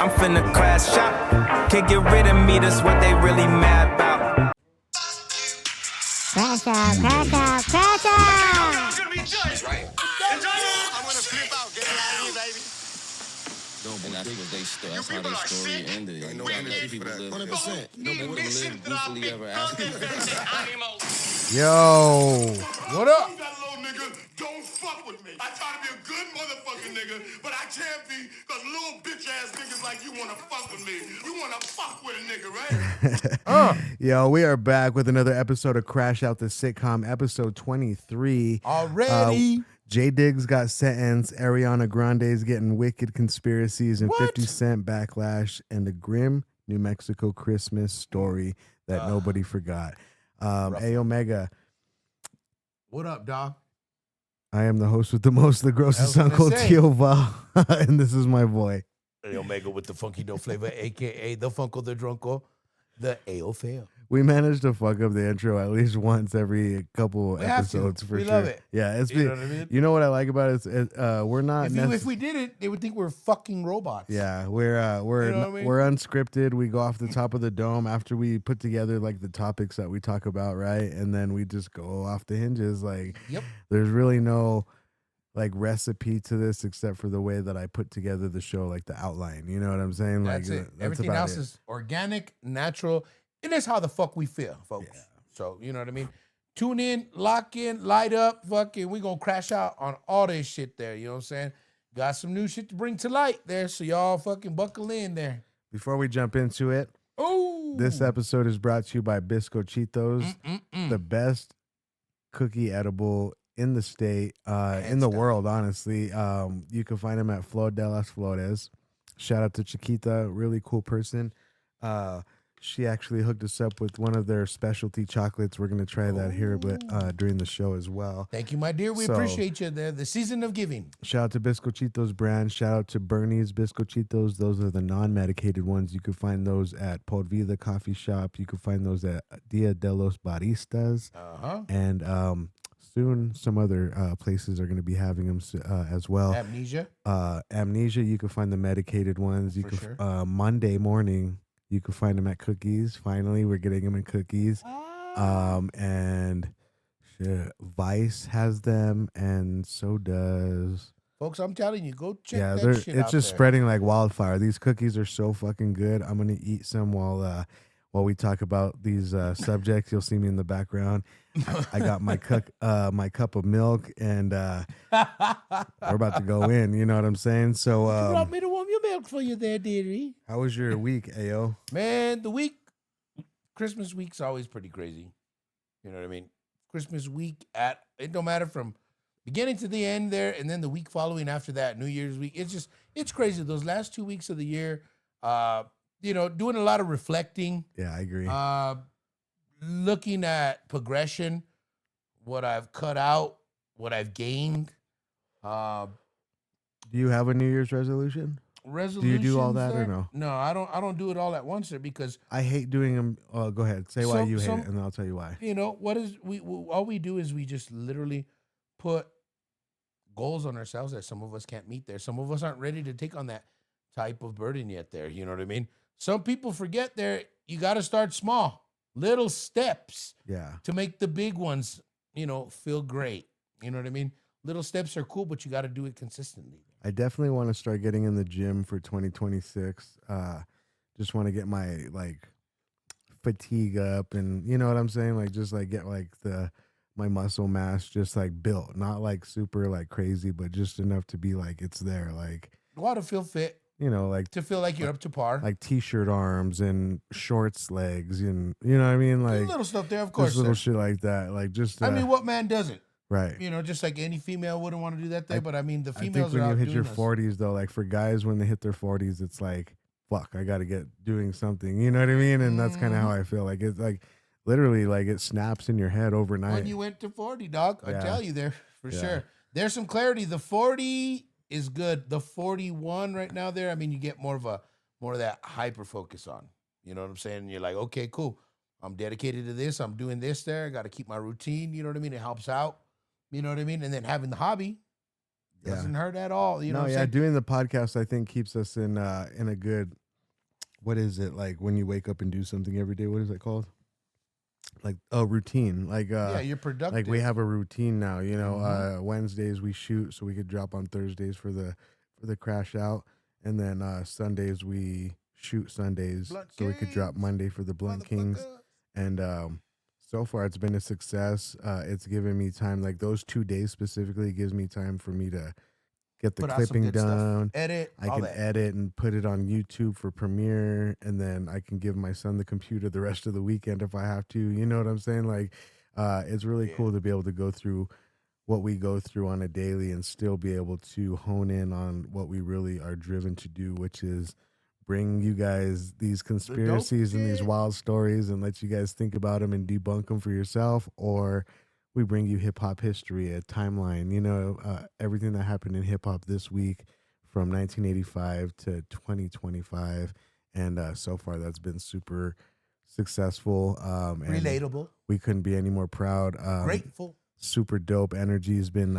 I'm finna crash out. Can't get rid of me, that's what they really mad about. Crash out, crash out, crash out! It's gonna be judged, right? I'm gonna flip out, get it out of here, baby. And that's what they that's how their story ended. Ain't no people live 100%. Nobody would have lived goofily ever after. Yo, what up? You got a little nigga, don't fuck with me. I try to be a good motherfucking nigga, but I can't be because little bitch ass niggas like you wanna fuck with me. You wanna fuck with a nigga, right? Yo, we are back with another episode of Crash Out the Sitcom, episode 23. Already. J Diggs got sentenced. Ariana Grande is getting wicked conspiracies and 50 Cent Backlash and the grim New Mexico Christmas story that nobody forgot. A Omega. What up, dog? I am the host with the most, the grossest uncle, Tio Val, and this is my boy. A Omega with the funky dough flavor, a.k.a. the Funko, the Drunko, the A.O. Fail. We managed to fuck up the intro at least once every couple episodes for we sure. Love it. Yeah, it's you know what I mean? You know what I like about it? We're not. If we did it, they would think we're fucking robots. Yeah, we're You know what I mean? we're unscripted. We go off the top of the dome after we put together like the topics that we talk about, right? And then we just go off the hinges. Like, there's really no like recipe to this except for the way that I put together the show, like the outline. You know what I'm saying? That's like it. Everything else is organic, natural. And that's how the fuck we feel, folks. Yeah. So, you know what I mean? Tune in, lock in, light up, fucking, we gonna crash out on all this shit there, you know what I'm saying? Got some new shit to bring to light there, so y'all fucking buckle in there. Before we jump into it, this episode is brought to you by Biscochitos, the best cookie edible in the state, in the world, honestly. You can find them at Flor de las Flores. Shout out to Chiquita, really cool person. She actually hooked us up with one of their specialty chocolates. We're going to try that here but during the show as well. Thank you, my dear. We appreciate you there. The season of giving. Shout out to Biscochitos brand. Shout out to Bernie's Biscochitos. Those are the non-medicated ones. You can find those at Por Vida Coffee Shop. You can find those at Dia de los Baristas. And soon some other places are going to be having them as well. Amnesia. You can find the medicated ones. You can Monday morning. You can find them at Cookies. Finally, we're getting them in Cookies. And shit, Vice has them, and so does... Folks, I'm telling you, go check that shit out. It's just spreading like wildfire. These cookies are so fucking good. I'm going to eat some while we talk about these subjects. You'll see me in the background. I got my cup of milk, and we're about to go in. You know what I'm saying? So, you brought me to warm your milk for you there, dearie. How was your week, Ayo? Man, Christmas week's always pretty crazy. You know what I mean? Christmas week it don't matter from beginning to the end there, and then the week following after that, New Year's week. It's crazy. Those last 2 weeks of the year, doing a lot of reflecting. Yeah, I agree. Looking at progression, what I've cut out, what I've gained. Do you have a New Year's resolution? Do you do all that or no? No, I don't do it all at once there because I hate doing them. Go ahead, say why you hate it, and then I'll tell you why. You know all we do is we just literally put goals on ourselves that some of us can't meet there. Some of us aren't ready to take on that type of burden yet there. You know what I mean? Some people forget there. You got to start small, little steps. Yeah. To make the big ones, feel great. You know what I mean? Little steps are cool, but you got to do it consistently. I definitely want to start getting in the gym for 2026. Just want to get my fatigue up, and you know what I'm saying? Like just get my muscle mass just built, not super crazy, but just enough to be it's there. You want to feel fit. To feel like you're up to par. Like t-shirt arms and shorts legs, and you know what I mean? Little stuff there, of course. Just little shit like that. What man doesn't? Right. Just like any female wouldn't want to do that there, but I mean, the females I think when you hit your 40s, 40s, though, for guys, when they hit their 40s, it's fuck, I got to get doing something. You know what I mean? And that's kind of how I feel. It's literally, it snaps in your head overnight. When you went to 40, dog, I tell you there, for sure. There's some clarity. The 40 is good. The 41 right now there, I mean, you get more of that hyper focus on. You know what I'm saying? You're like, okay, cool. I'm dedicated to this. I'm doing this there. I got to keep my routine. You know what I mean? It helps out. You know what I mean? And then having the hobby, Doesn't hurt at all. You know No, what I'm yeah, saying? doing the podcast I think keeps us in a good, what is it, like when you wake up and do something every day, what is it called? Like a routine. Like Yeah, you're productive. like we have a routine now, you know. Mhm. Wednesdays we shoot so we could drop on Thursdays for the crash out, and then Sundays we shoot Sundays Blunt so we could drop Kings, Monday for the Blunt Kings. motherfucker. And so far it's been a success. It's given me time, like those 2 days specifically gives me time for me to get the Put out some clipping good stuff. done. Edit, I all can that. edit and put it on YouTube for Premiere, and then I can give my son the computer the rest of the weekend if I have to. You know what I'm saying? Like, it's really Yeah. cool to be able to go through what we go through on a daily and still be able to hone in on what we really are driven to do, which is bring you guys these conspiracies and these shit. wild stories and let you guys think about them and debunk them for yourself, or we bring you hip hop history, a timeline, you know, everything that happened in hip hop this week from 1985 to 2025. And so far that's been super successful. And Relatable. we couldn't be any more proud. Grateful. Super dope energy has been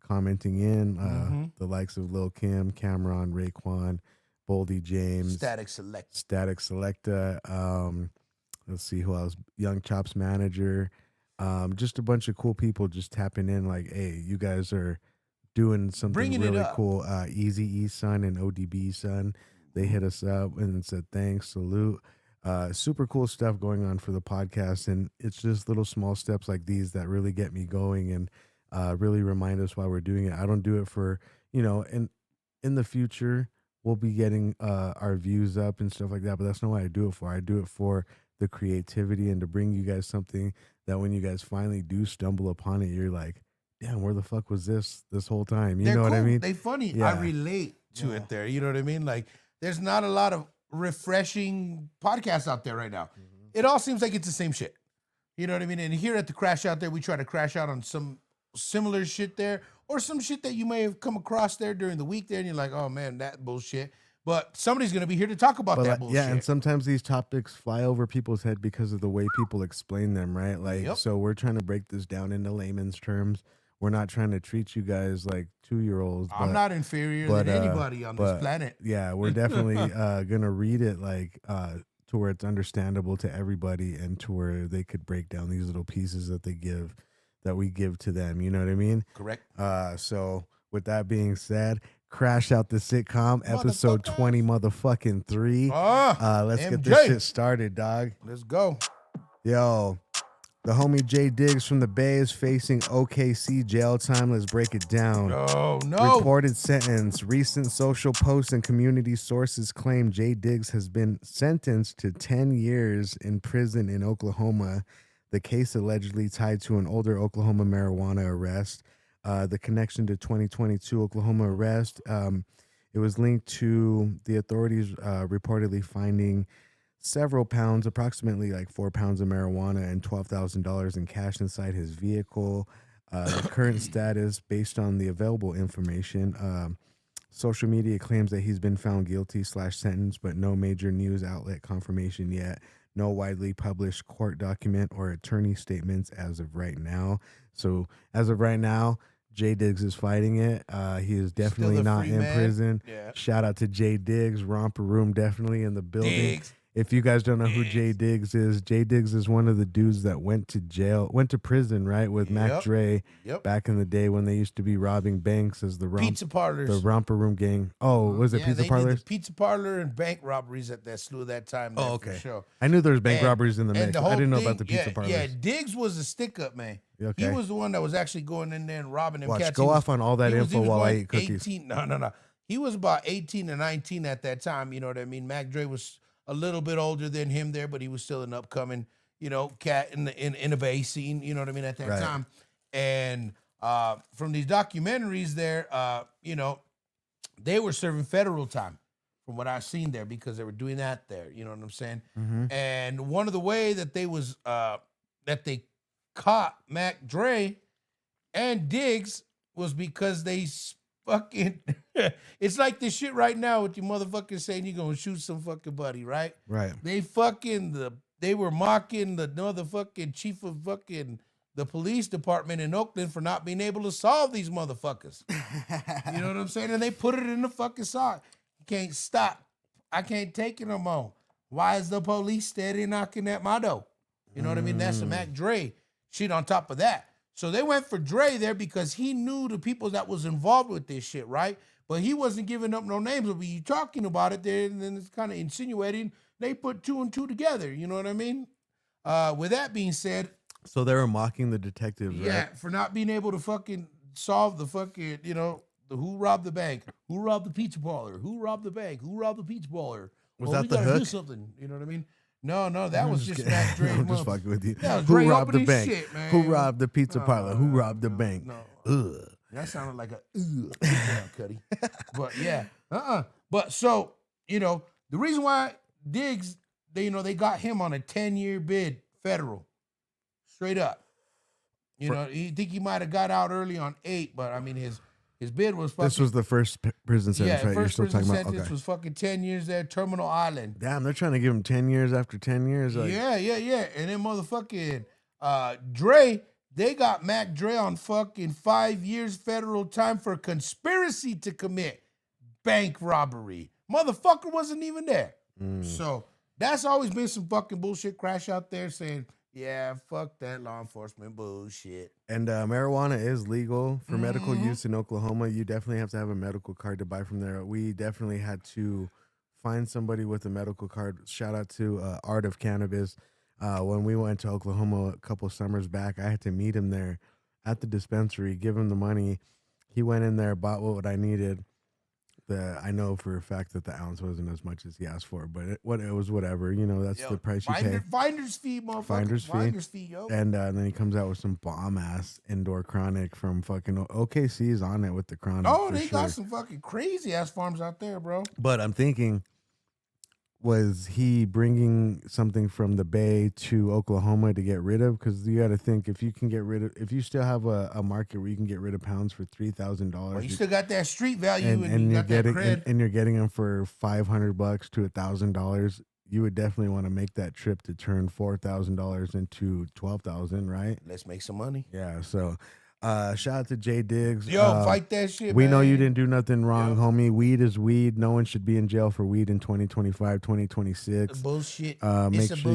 commenting in. Mhm. The likes of Lil Kim, Cameron, Raekwon, Boldy James, Static Select. Static Selecta. Let's see who else. Young Chop's manager. Just a bunch of cool people just tapping in. Like, hey, you guys are doing something Bringing it really up. cool. Easy E's son and ODB's son, they hit us up and said thanks, salute. Super cool stuff going on for the podcast, and it's just little small steps like these that really get me going and really remind us why we're doing it. I don't do it for, you know, and in the future we'll be getting our views up and stuff like that, but that's not what I do it for. I do it for the creativity and to bring you guys something that when you guys finally do stumble upon it, you're like, damn, where the fuck was this whole time? You They're know what I cool. mean? They funny. I Yeah. relate to it there. You know what I mean? Like, there's not a lot of refreshing podcasts out there right now. It all seems like it's the same shit. You know what I mean? And here at the Crash Out there, we try to crash out on some similar shit there, or some shit that you may have come across there during the week there, and you're like, oh man, that bullshit. But somebody's gonna be here to talk about But that like, bullshit. yeah, and sometimes these topics fly over people's head because of the way people explain them, right? Like, Yep. so we're trying to break this down into layman's terms. We're not trying to treat you guys like 2-year-olds. I'm not inferior but, than anybody on this but, planet. Yeah, we're definitely gonna read it like to where it's understandable to everybody and to where they could break down these little pieces that we give to them. You know what I mean? Correct. So with that being said, Crash Out the Sitcom, episode Motherfuckers. 20 motherfucking 3. Let's get this MJ. shit started, dog. Let's go. Yo, the homie Jay Diggs from the Bay is facing OKC jail time. Let's break it down. Oh no. Reported sentence. Recent social posts and community sources claim Jay Diggs has been sentenced to 10 years in prison in Oklahoma. The case allegedly tied to an older Oklahoma marijuana arrest. The connection to 2022 Oklahoma arrest. It was linked to the authorities reportedly finding several pounds, approximately like 4 pounds of marijuana and $12,000 in cash inside his vehicle. The current status, based on the available information, social media claims that he's been found guilty / sentenced, but no major news outlet confirmation yet. No widely published court document or attorney statements as of right now. So as of right now, Jay Diggs is fighting it. He is definitely a not free in man. prison. Yeah. Shout out to Jay Diggs, Romper Room definitely in the building. Diggs. If you guys don't know who Jay Diggs is one of the dudes that went to prison, right, with Mac Yep. Dre Yep. back in the day when they used to be robbing banks as the Pizza parlors. Romper Room gang. Oh, was it Yeah, pizza they parlors? did the pizza parlor and bank robberies at that slew that time. There, Oh, For okay. sure. I knew there was bank And- robberies in the and mix. the I whole didn't know thing- about the pizza parlors. Yeah, Diggs was a stick up, man. Okay. He was the one that was actually going in there and robbing them Watch, cats. go He was- off on all that he was info while I going eat cookies. 18, no. He was about 18 or 19 at that time. You know what I mean? Mac Dre was a little bit older than him there, but he was still an upcoming, cat in the Bay scene. You know what I mean at that Right. time. And from these documentaries there, they were serving federal time from what I've seen there because they were doing that there. You know what I'm saying? Mm-hmm. And one of the way that they caught Mac Dre and Diggs was because they fucking it's like this shit right now with you motherfuckers saying you're gonna shoot some fucking buddy, right? Right. They were mocking the motherfucking chief of fucking the police department in Oakland for not being able to solve these motherfuckers. You know what I'm saying? And they put it in the fucking song. You can't stop. I can't take it no more. Why is the police steady knocking at my door? You know what I mean? That's the Mac Dre shit on top of that. So they went for Dre there because he knew the people that was involved with this shit, right? But he wasn't giving up no names. But you talking about it there, and then it's kind of insinuating they put 2 and 2 together. You know what I mean? With that being said, So they were mocking the detectives, yeah, right? for not being able to fucking solve the fucking, the who robbed the bank, who robbed the pizza parlor, who robbed the bank, who robbed the pizza parlor. Was Well, that we the gotta do hook? something. You know what I mean? No, that was just Mac Dre. I'm just fucking with you. Yeah, Who Dre robbed the opening bank? shit, man. Who robbed the pizza parlor? Who robbed the no, bank? no. Ugh. That sounded like a ugh. Get down, Cuddy. But yeah, But so, the reason why Diggs, they got him on a 10-year bid, federal, straight up. He think he might have got out early on 8, but I mean his bid was fucking. This was the first prison sentence, right? You're First still prison talking about. sentence Okay. was fucking 10 years there, Terminal Island. Damn, they're trying to give him 10 years after 10 years. Like, Yeah. And then motherfucking Dre, they got Mac Dre on fucking 5 years federal time for conspiracy to commit bank robbery. Motherfucker wasn't even there. So that's always been some fucking bullshit crash out there saying, yeah, fuck that law enforcement bullshit. And marijuana is legal for medical use in Oklahoma. You definitely have to have a medical card to buy from there. We definitely had to find somebody with a medical card. Shout out to Art of Cannabis. When we went to Oklahoma a couple summers back, I had to meet him there at the dispensary, give him the money. He went in there, bought what I needed. I know for a fact that the ounce wasn't as much as he asked for, but it was whatever. That's the price you pay. Finder's fee, motherfucker. Finder's fee, yo. And then he comes out with some bomb ass indoor chronic from fucking OKC's on it with the chronic. Oh, for they sure. got some fucking crazy ass farms out there, bro. But I'm thinking, was he bringing something from the Bay to Oklahoma to get rid of? Because you got to think, if you still have a market where you can get rid of pounds for $3,000, Well, you still got that street value, and you you're got that getting cred. and you're getting them for $500 to $1,000. You would definitely want to make that trip to turn $4,000 into $12,000, right? Let's make some money. Yeah. So, shout out to Jay Diggs. Yo, fight that shit, We man. know you didn't do nothing wrong, homie. Weed is weed. No one should be in jail for weed in 2025, 2026. Bullshit. Make sure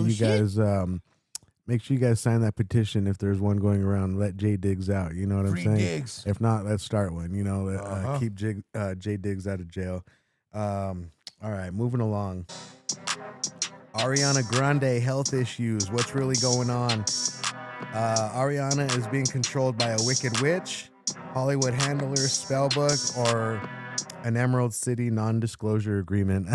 you guys sign that petition if there's one going around. Let Jay Diggs out. You know what Free I'm saying? Diggs. If not, let's start one. Keep Jay Diggs out of jail. All right, moving along. Ariana Grande, health issues. What's really going on? Ariana is being controlled by a wicked witch, Hollywood handler, spellbook, or an Emerald City non-disclosure agreement.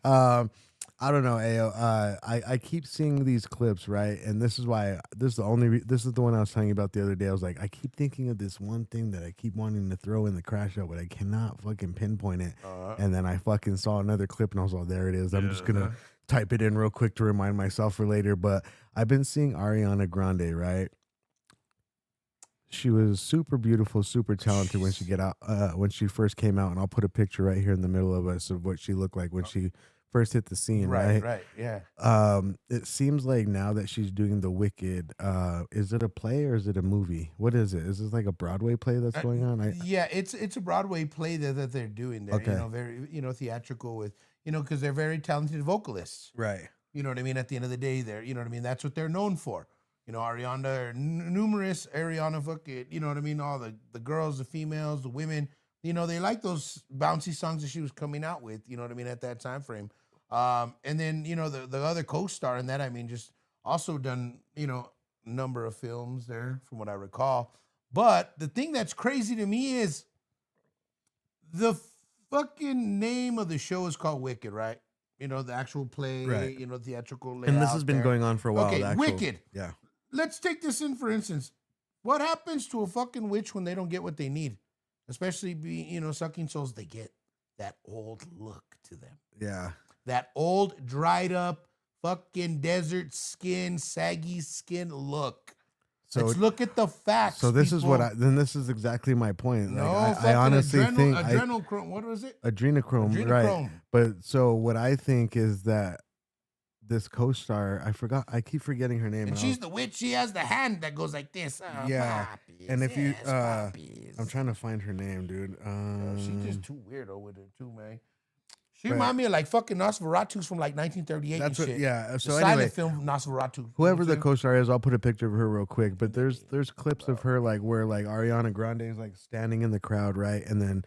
I don't know, Ayo. I keep seeing these clips, right? And this is the one I was telling you about the other day. I was like, I keep thinking of this one thing that I keep wanting to throw in the crash out, but I cannot fucking pinpoint it. And then I fucking saw another clip and I was like, there it is. I'm just gonna type it in real quick to remind myself for later. But I've been seeing Ariana Grande, right? She was super beautiful, super talented when she first came out, and I'll put a picture right here in the middle of us of what she looked like when she first hit the scene, right? Right, yeah. It seems like now that she's doing The Wicked, is it a play or is it a movie? What is it? Is this like a Broadway play that's going on? Yeah, it's a Broadway play that they're doing there. Okay. Very theatrical with because they're very talented vocalists. Right. You know what I mean? At the end of the day, that's what they're known for. Ariana, numerous Ariana fucking, you know what I mean? All the girls, the females, the women, they like those bouncy songs that she was coming out with, you know what I mean, at that time frame. And then, the other co-star in that, I mean, just also done, a number of films there from what I recall. But the thing that's crazy to me is the fucking name of the show is called Wicked, right? The actual play, Right. Theatrical layout. And this has been there. going on for a while. Okay, Wicked. Yeah. Let's take this in, for instance. What happens to a fucking witch when they don't get what they need? Especially sucking souls, they get that old look to them. Yeah. That old, dried up, fucking desert skin, saggy skin look. So let's look at the facts. So this is people. this is exactly my point. No, I honestly think adrenochrome. What was it? adrenochrome, right? Adrenochrome. But so what I think is that this co-star, I keep forgetting her name. And she's the witch. She has the hand that goes like this. Oh, Yeah. Puppies, And if you, yes, puppies. I'm trying to find her name, dude. She's just too weirdo with it too, man. She But- remind me of like fucking Nosferatu's from like 1938 That's and what, shit. yeah. The So silent anyway, film Nosferatu. whoever the You know co-star is, I'll put a picture of her real quick. But there's clips of her like where like Ariana Grande is like standing in the crowd, right? And then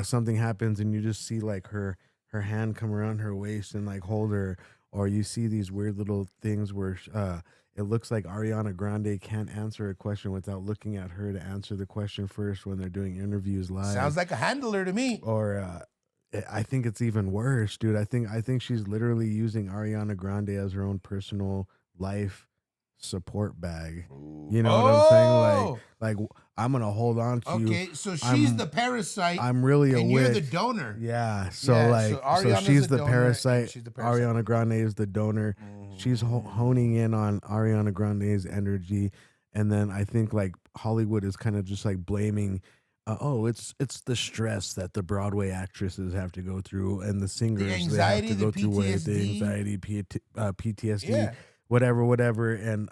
something happens, and you just see like her hand come around her waist and like hold her, or you see these weird little things where it looks like Ariana Grande can't answer a question without looking at her to answer the question first when they're doing interviews live. Sounds like a handler to me. Or I think it's even worse, dude. I think she's literally using Ariana Grande as her own personal life support bag. You know what I'm saying? Like I'm gonna hold on to you. Okay, so she's the parasite. I'm really a and witch. you're the donor. Yeah. So Yeah, like, so so, Ariana's she's the the donor, and parasite. she's the parasite. Ariana Grande is the donor. She's honing in on Ariana Grande's energy, and then I think like Hollywood is kind of just like blaming. It's the stress that the Broadway actresses have to go through, and the singers anxiety, they have to go the through where the PTSD. anxiety, PTSD, Yeah. whatever. And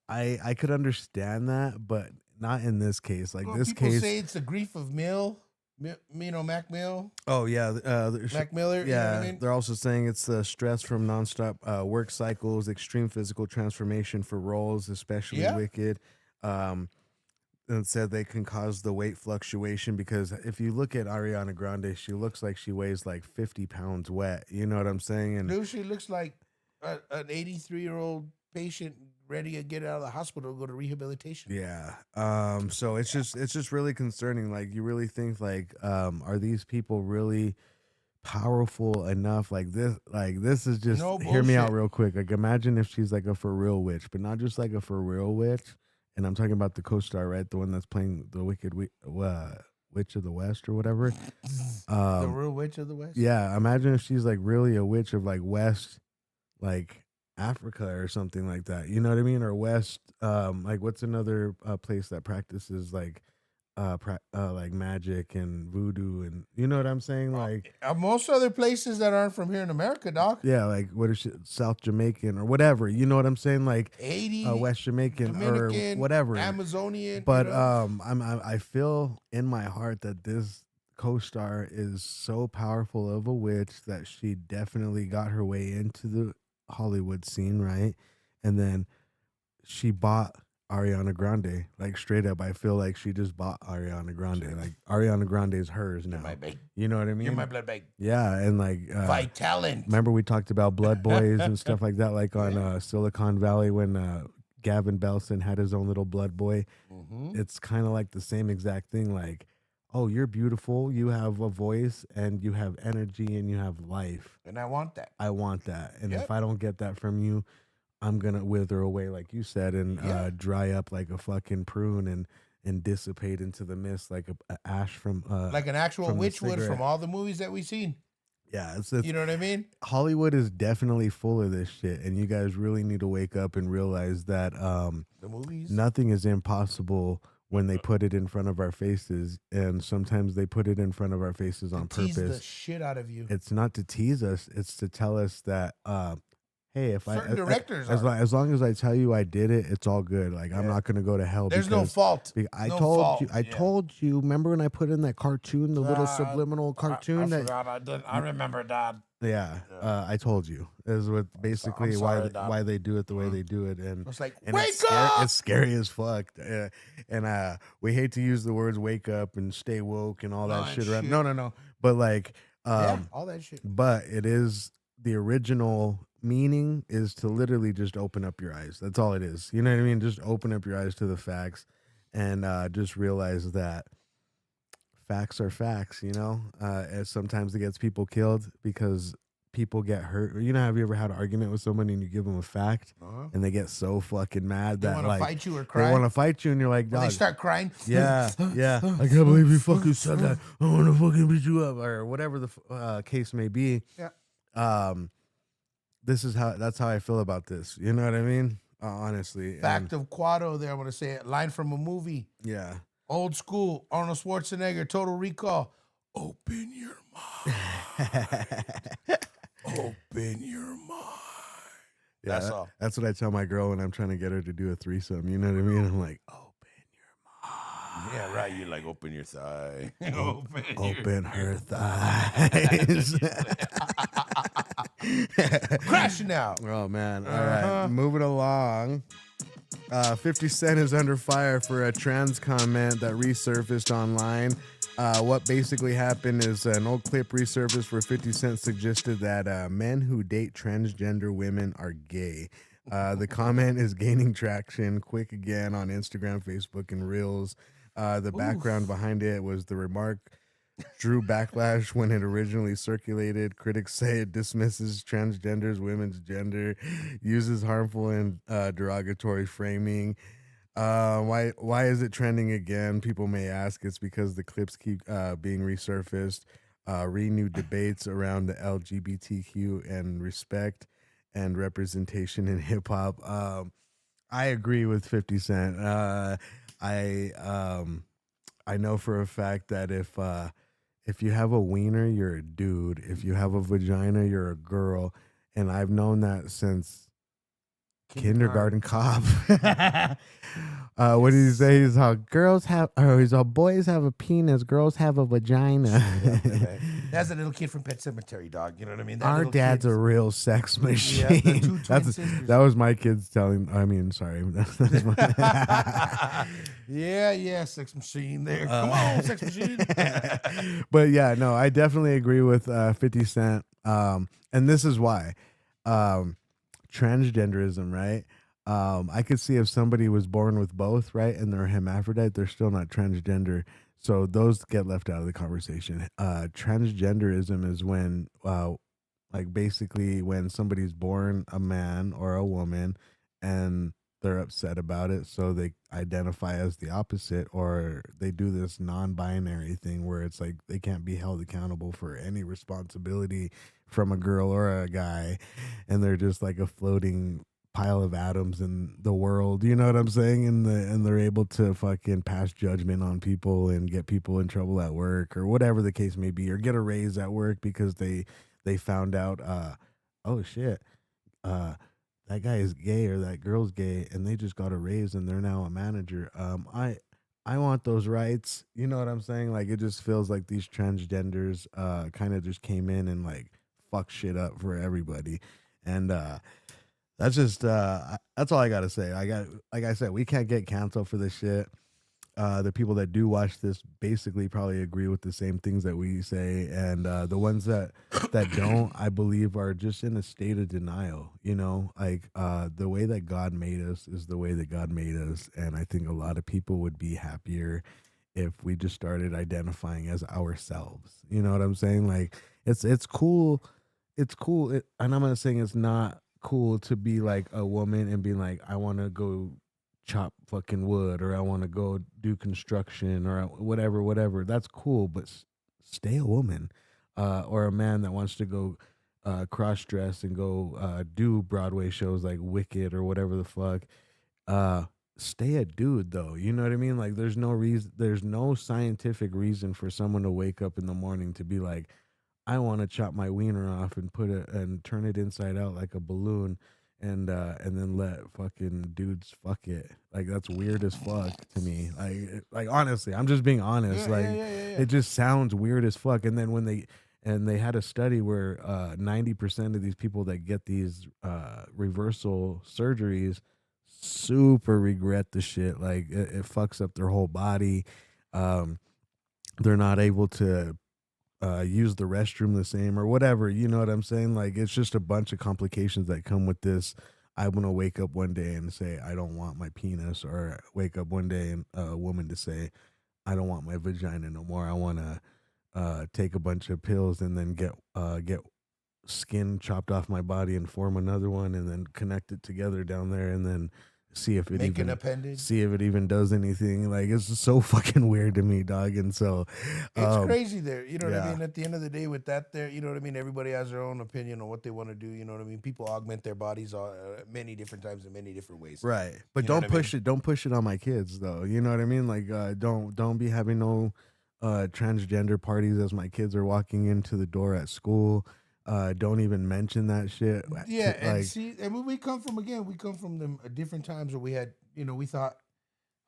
I could understand that, but not in this case. Like Well, this people case, say it's the grief of Mac Mill. oh yeah, Mac Miller. yeah, You know what I mean? they're also saying it's the stress from nonstop work cycles, extreme physical transformation for roles, especially Yeah. Wicked. And said they can cause the weight fluctuation because if you look at Ariana Grande, she looks like she weighs like 50 pounds wet. You know what I'm saying? And Dude, she looks like an 83-year-old patient ready to get out of the hospital to go to rehabilitation. yeah, so it's just really concerning. Like you really think like, are these people really powerful enough? Like this is just No hear me out bullshit. real quick. Like imagine if she's like a for real witch, but not just like a for real witch. And I'm talking about the co-star, right? The one that's playing the Wicked Witch of the West or whatever. The real witch of the West? Yeah, imagine if she's like really a witch of like West, like Africa or something like that. You know what I mean? Or West, like what's another place that practices like magic and voodoo and you know what I'm saying? Like Most other places that aren't from here in America, dog. yeah, like what is she, South Jamaican or whatever. You know what I'm saying? Like Haiti, West Jamaican Dominican, or whatever. Amazonian. But you know? I feel in my heart that this co-star is so powerful of a witch that she definitely got her way into the Hollywood scene, right? And then she bought Ariana Grande, like straight up. I feel like she just bought Ariana Grande. Like Ariana Grande is hers now. my babe. You know what I mean? You're my blood bag. Yeah, and like By talent. remember we talked about Blood Boys and stuff like that, like on Silicon Valley when Gavin Belson had his own little blood boy. It's kind of like the same exact thing. Like, oh, you're beautiful. You have a voice and you have energy and you have life. And I want that. I want that. And Yep. if I don't get that from you, I'm going to wither away, like you said, and dry up like a fucking prune and dissipate into the mist like a ash from Like an actual from a witch would cigarette. from all the movies that we've seen. Yeah, it's You know what I mean? Hollywood is definitely full of this shit, and you guys really need to wake up and realize that The movies. nothing is impossible when they put it in front of our faces, and sometimes they put it in front of our faces on Tease the purpose. shit out of you. It's not to tease us; it's to tell us that, hey, if Certain directors as are. long as I tell you I did it, it's all good. Like I'm not gonna go to hell. There's no because fault. I No told fault. you. I Yeah. told you. Remember when I put in that cartoon, the little subliminal cartoon that forgot. I did. I remember, Dad. yeah, I told you. Is what basically sorry, Dad. why they do it the way they do it, and It's like, and wake it's up! It's scary as fuck. And we hate to use the words "wake up" and "stay woke" and all that No, shit. and Around. shit. No. But like, Yeah, all that shit. but it is the original meaning is to literally just open up your eyes. That's all it is. You know what I mean? Just open up your eyes to the facts, and just realize that facts are facts, you know. And sometimes it gets people killed because people get hurt. You know, have you ever had an argument with someone and you give them a fact and they get so fucking mad They that want to like fight you or they cry. want to fight you and you're like, When they dog, start crying. yeah, yeah, I can't believe you fucking said that. I want to fucking beat you up or whatever the case may be. Yeah. That's how I feel about this. You know what I mean? Honestly. Fact of Quado there. I want to say it. Line from a movie. Yeah. Old school. Arnold Schwarzenegger. Total Recall. Open your mind. Open your mind. Yeah, That's all. That's what I tell my girl when I'm trying to get her to do a threesome. You know what I mean? I'm like, open Yeah, right. You like open your thigh. open her thighs. Crashing out. Oh man! All right, moving along. 50 Cent is under fire for a trans comment that resurfaced online. What basically happened is an old clip resurfaced where 50 Cent suggested that men who date transgender women are gay. The comment is gaining traction quick again on Instagram, Facebook, and Reels. The background behind it was the remark drew backlash when it originally circulated. Critics say it dismisses transgenders, women's gender, uses harmful and derogatory framing. Why is it trending again? People may ask. It's because the clips keep being resurfaced, renewed debates around the LGBTQ and respect and representation in hip hop. I agree with 50 Cent. I know for a fact that if you have a wiener, you're a dude. If you have a vagina, you're a girl. And I've known that since Kindergarten Cop. What did he say? He's how he's how boys have a penis, girls have a vagina. That's a little kid from Pet Cemetery, dog. You know what I mean? That Our little dad's kid's- a real sex machine. Yeah, the two twin sisters. That was my kids telling. I mean, sorry. That's my, Yeah, sex machine there. Come on, sex machine. but yeah, no, I definitely agree with 50 Cent. And this is why. Transgenderism, right? I could see if somebody was born with both, right, and they're hermaphrodite, they're still not transgender. So those get left out of the conversation. Transgenderism is when, like, basically when somebody's born a man or a woman, and they're upset about it, so they identify as the opposite, or they do this non-binary thing where it's like they can't be held accountable for any responsibility from a girl or a guy, and they're just like a floating pile of atoms in the world, you know what I'm saying? And they're able to fucking pass judgment on people and get people in trouble at work or whatever the case may be, or get a raise at work because they found out, oh shit, that guy is gay or that girl's gay, and they just got a raise and they're now a manager. I want those rights. You know what I'm saying? Like, it just feels like these transgenders kind of just came in and like fuck shit up for everybody. And that's just that's all I gotta say. Like I said, we can't get canceled for this shit. The people that do watch this basically probably agree with the same things that we say, and the ones that don't, I believe, are just in a state of denial. You know, like the way that God made us is the way that God made us, and I think a lot of people would be happier if we just started identifying as ourselves. You know what I'm saying? Like, it's cool. It's cool, and I'm not saying it's not cool to be like a woman and be like, I want to go chop fucking wood, or I want to go do construction, or whatever. That's cool, but stay a woman, or a man that wants to go cross dress and go do Broadway shows like Wicked or whatever the fuck. Stay a dude, though. You know what I mean? Like, there's no scientific reason for someone to wake up in the morning to be like, I want to chop my wiener off and put it and turn it inside out like a balloon, and then let fucking dudes fuck it. Like, that's weird as fuck to me. Like honestly, I'm just being honest. It just sounds weird as fuck. And then when they had a study where 90% of these people that get these reversal surgeries super regret the shit. Like, it fucks up their whole body. They're not able to use the restroom the same or whatever, you know what I'm saying? Like, it's just a bunch of complications that come with this. I'm gonna wake up one day and say I don't want my penis, or wake up one day and a woman to say I don't want my vagina no more. I want to take a bunch of pills and then get skin chopped off my body and form another one, and then connect it together down there, and then see if it Make an appendage. see if it even does anything. Like, it's just so fucking weird to me, dog. And so it's crazy there. You know what I mean? At the end of the day, with that there, you know what I mean? Everybody has their own opinion on what they want to do. You know what I mean? People augment their bodies many different times in many different ways. Right. But You know don't what I push it. Don't push it on my kids, though. You know what I mean? Like, don't be having no transgender parties as my kids are walking into the door at school. don't even mention that shit. Yeah, To, and like, see, and we come from them different times where we had, we thought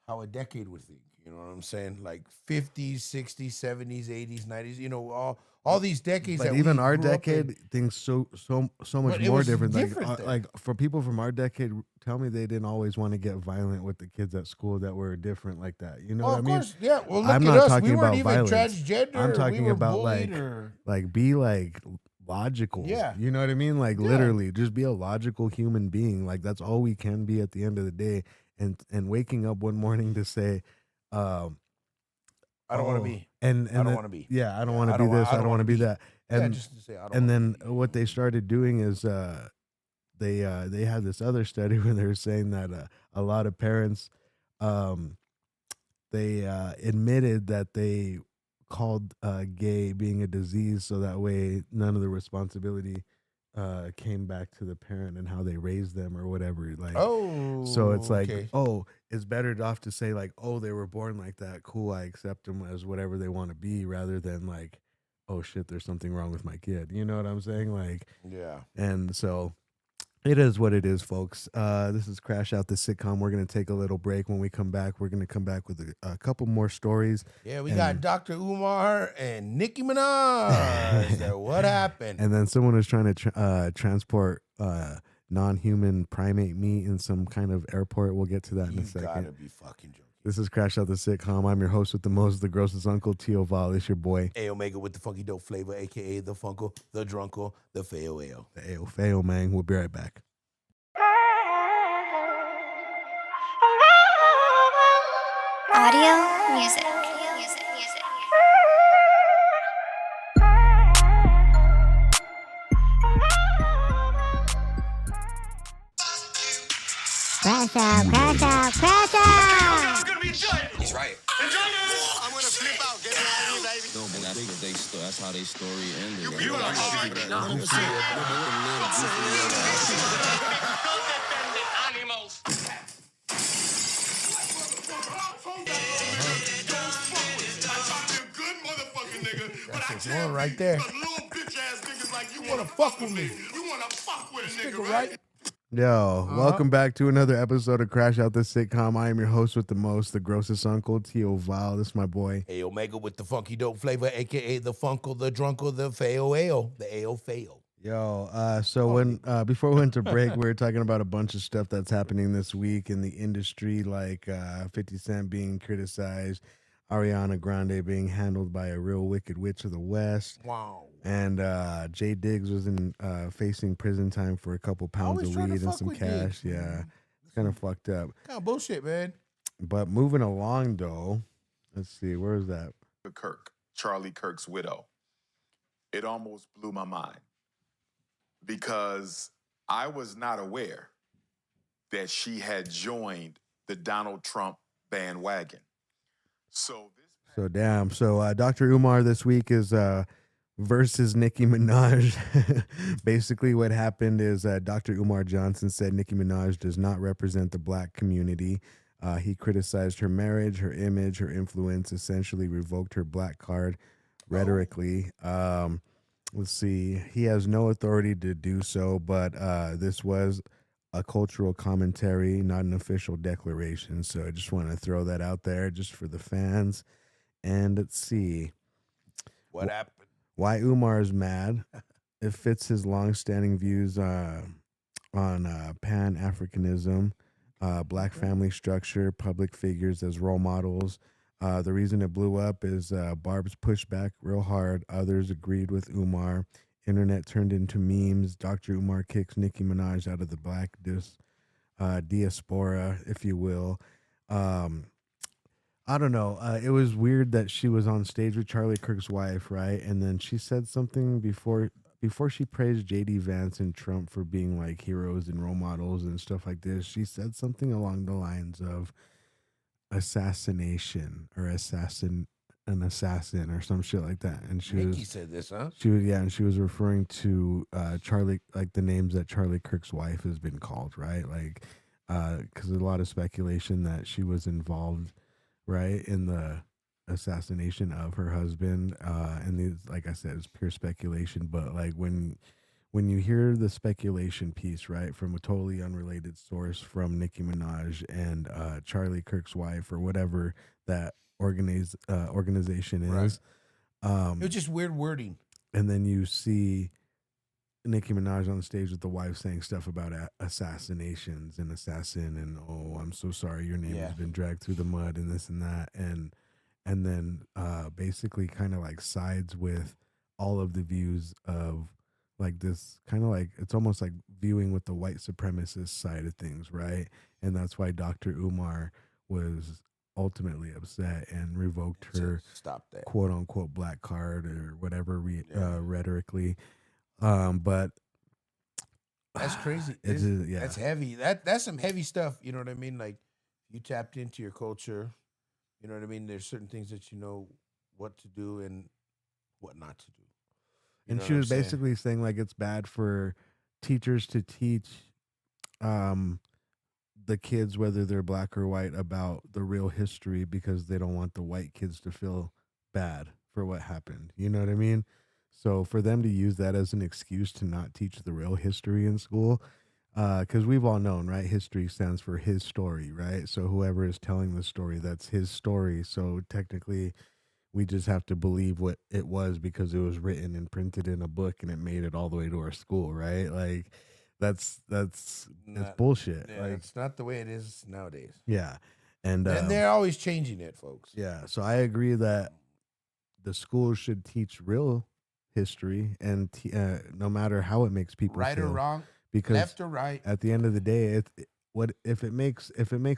how a decade would think. You know what I'm saying? Like 50s, 60s, 70s, 80s, 90s. All these decades. but that even we our grew up in. decade, things so much But it more was different. different then. Like for people from our decade, tell me they didn't always want to get violent with the kids at school that were different like that. You know Oh, what I of mean? course, yeah. Well, look I'm at not us. talking We weren't about even violence. transgender. I'm talking we were about bullied or be like logical. Yeah. You know what I mean? Like Yeah. literally just be a logical human being. Like that's all we can be at the end of the day. And waking up one morning to say, I don't want to be. And I don't then- want to be. Yeah, I don't Yeah, want to be this. I don't want to be that. Yeah, And just to say I don't. and wanna then be. what they started doing is they had this other study where they were saying that a lot of parents they admitted that they called gay being a disease so that way none of the responsibility came back to the parent and how they raised them or whatever. Like, so it's like, okay. it's better off to say like, they were born like that. Cool, I accept them as whatever they want to be, rather than like, oh shit, there's something wrong with my kid. You know what I'm saying? Like, Yeah. and so it is what it is, folks. This is Crash Out the Sitcom. We're going to take a little break. When we come back, we're going to come back with a couple more stories. Yeah, we got Dr. Umar and Nicki Minaj. So what happened? And then someone was trying to transport non-human primate meat in some kind of airport. We'll get to that in a You second. gotta be fucking joking. This is Crash Out the Sitcom. I'm your host with the most, the grossest uncle, Tio Val. It's your boy. A Omega with the funky dope flavor, aka the Funko, the Drunko, the Feo Ale. The Ayo Feo, man. We'll be right back. Audio music. Crash out, crash out, crash out! He's right. I'm gonna flip out. Get me out of here, baby. No, but I think that's how they story ended. You are hard. That's one right there. Little bitch ass niggas like you wanna fuck with me. You wanna fuck with a nigga, Nigga, right? right? Yo, welcome back to another episode of Crash Out the Sitcom. I am your host with the most, the grossest uncle, Tio Val. This is my boy. A Omega with the funky dope flavor, aka the Funko, the Drunko, the Feo Ale, the Ale Feo. Yo, so when before we went to break, we were talking about a bunch of stuff that's happening this week in the industry, like 50 Cent being criticized, Ariana Grande being handled by a real wicked witch of the West. Wow. And Jay Diggs was facing prison time for a couple pounds of trying to weed and fuck some with cash. Diggs, Yeah, man. it's kind of fucked up. Kind of bullshit, man. But moving along, though, let's see, where is that? Kirk, Charlie Kirk's widow. It almost blew my mind because I was not aware that she had joined the Donald Trump bandwagon. So damn. So Dr. Umar this week is versus Nicki Minaj. Basically, what happened is Dr. Umar Johnson said Nicki Minaj does not represent the black community. He criticized her marriage, her image, her influence, essentially revoked her black card rhetorically. Let's see. He has no authority to do so, but this was a cultural commentary, not an official declaration. So I just want to throw that out there just for the fans. And let's see. What happened? Why Umar is mad. It fits his long-standing views on Pan-Africanism, black family structure, public figures as role models. The reason it blew up is Barb's pushed back real hard. Others agreed with Umar. Internet turned into memes. Dr. Umar kicks Nicki Minaj out of the black diaspora, if you will. I don't know. It was weird that she was on stage with Charlie Kirk's wife, right? And then she said something before she praised JD Vance and Trump for being like heroes and role models and stuff like this. She said something along the lines of assassination or an assassin or some shit like that. And Nicki said this, huh? and she was referring to Charlie, like the names that Charlie Kirk's wife has been called, right? Like, because there's a lot of speculation that she was involved, right, in the assassination of her husband. And these, like I said, it's pure speculation. But like when you hear the speculation piece, right, from a totally unrelated source from Nicki Minaj and Charlie Kirk's wife or whatever that organization Right. is, It was just weird wording. and then you see Nicki Minaj on stage with the wife saying stuff about assassinations and assassin and oh, I'm so sorry your name has been dragged through the mud and this and that and then basically kind of like sides with all of the views of like this kind of like it's almost like viewing with the white supremacist side of things, right? And that's why Dr. Umar was ultimately upset and revoked her Stop that. quote unquote black card or whatever rhetorically. But That's crazy. yeah. That's heavy. That's some heavy stuff. You know what I mean? Like you tapped into your culture. You know what I mean? There's certain things that you know what to do and what not to do. You And know she what was I'm saying? basically saying like it's bad for teachers to teach the kids, whether they're black or white, about the real history because they don't want the white kids to feel bad for what happened. You know what I mean? So for them to use that as an excuse to not teach the real history in school, because we've all known, right? History stands for his story, right? So whoever is telling the story, that's his story. So technically, we just have to believe what it was because it was written and printed in a book and it made it all the way to our school, right? Like that's it's bullshit. Yeah, Like it's not the way it is nowadays. yeah. And And they're always changing it, folks. yeah, so I agree that the schools should teach real history and no matter how it makes people Right or feel, wrong, because left or right. at the end of the day, what if it makes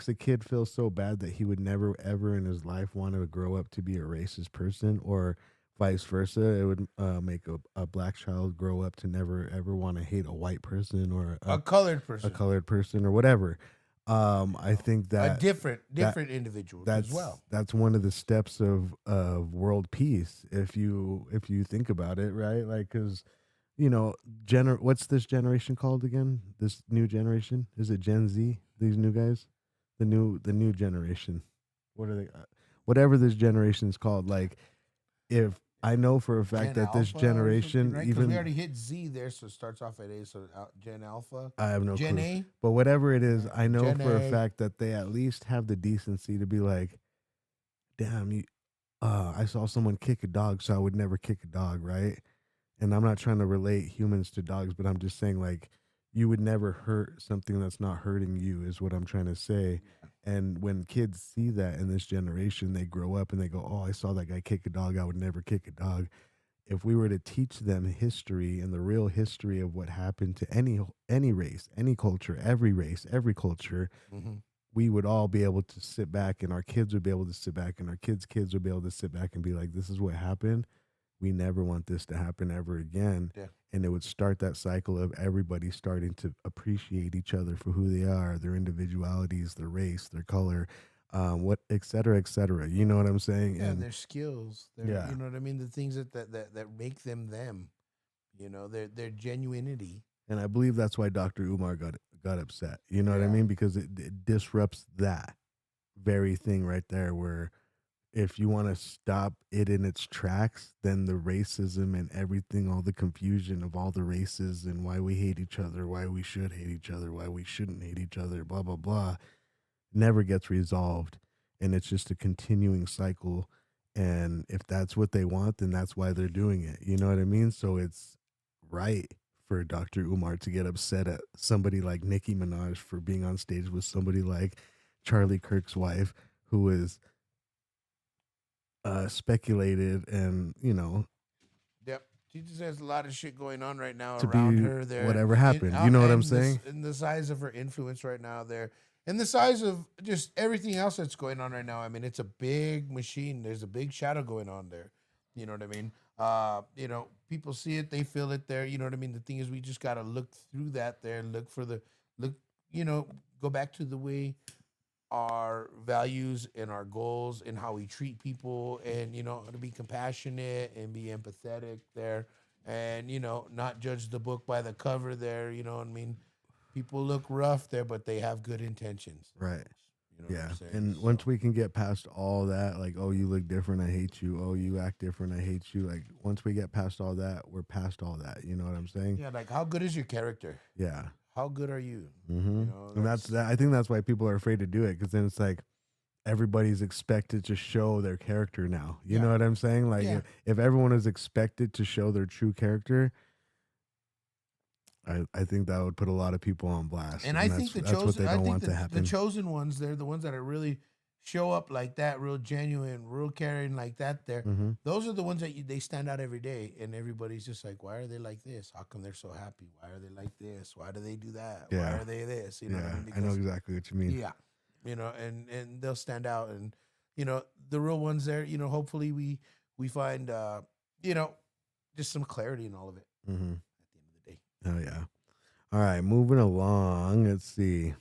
a kid feel so bad that he would never ever in his life want to grow up to be a racist person, or vice versa, it would make a black child grow up to never ever want to hate a white person or A colored person. or whatever. I think that A different individual as well. that's one of the steps of world peace if you think about it, right? Like because what's this generation called again? This new generation, is it Gen Z? These new guys, the new generation. What are they? Whatever this generation's called. Like if I know for a fact Gen that this Alpha or generation, something, right? 'Cause even we already hit Z there, so it starts off at A. So Gen Alpha, I have no Gen clue. A. But whatever it is, I know Gen for a A. fact that they at least have the decency to be like, damn, you I saw someone kick a dog, so I would never kick a dog, right? And I'm not trying to relate humans to dogs, but I'm just saying like you would never hurt something that's not hurting you is what I'm trying to say. And when kids see that in this generation, they grow up and they go, "Oh, I saw that guy kick a dog. I would never kick a dog." If we were to teach them history and the real history of what happened to any race, any culture, every race, every culture, we would all be able to sit back, and our kids would be able to sit back, and our kids would be able to sit back and be like, "This is what happened. We never want this to happen ever again." Yeah. And it would start that cycle of everybody starting to appreciate each other for who they are, their individualities, their race, their color, what, et cetera, et cetera. You know what I'm saying? Yeah, And their skills. Yeah. You know what I mean? The things that make them them. You know, their genuinity. And I believe that's why Dr. Umar got upset. You know what I mean? Because it disrupts that very thing right there where if you want to stop it in its tracks, then the racism and everything, all the confusion of all the races and why we hate each other, why we should hate each other, why we shouldn't hate each other, blah, blah, blah, never gets resolved. And it's just a continuing cycle. And if that's what they want, then that's why they're doing it. You know what I mean? So it's right for Dr. Umar to get upset at somebody like Nicki Minaj for being on stage with somebody like Charlie Kirk's wife, who is speculated and Yep. She just has a lot of shit going on right now to around be her there. whatever happened. You know what I'm saying? And the size of her influence right now there. And the size of just everything else that's going on right now. I mean, it's a big machine. There's a big shadow going on there. You know what I mean? People see it, they feel it there. You know what I mean? The thing is, we just got to look through that there, go back to the way our values and our goals and how we treat people, and to be compassionate and be empathetic there, and not judge the book by the cover there. You know what I mean? People look rough there, but they have good intentions. Right. You know what Yeah. I'm saying? And once we can get past all that, like, oh, you look different, I hate you. Oh, you act different, I hate you. Like, once we get past all that, we're past all that. You know what I'm saying? Yeah, like how good is your character? Yeah. How good are you? Mm-hmm. You know, And that's that. I think that's why people are afraid to do it, because then it's like everybody's expected to show their character now. You know what I'm saying? Like, Yeah. if everyone is expected to show their true character, I think that would put a lot of people on blast. And I think that's what they don't want to the happen. chosen ones, they're the ones that are really show up like that, real genuine, real caring like that. There, Mhm. those are the ones that they stand out every day, and everybody's just like, why are they like this? How come they're so happy? Why are they like this? Why do they do that? Why Yeah. are they this? You know what I mean? I know exactly what you mean. Yeah, you know, and they'll stand out, and you know, the real ones there. You know, hopefully we find you know, just some clarity in all of it Mm-hmm. at the end of the day. Oh yeah. All right, moving along. Let's see.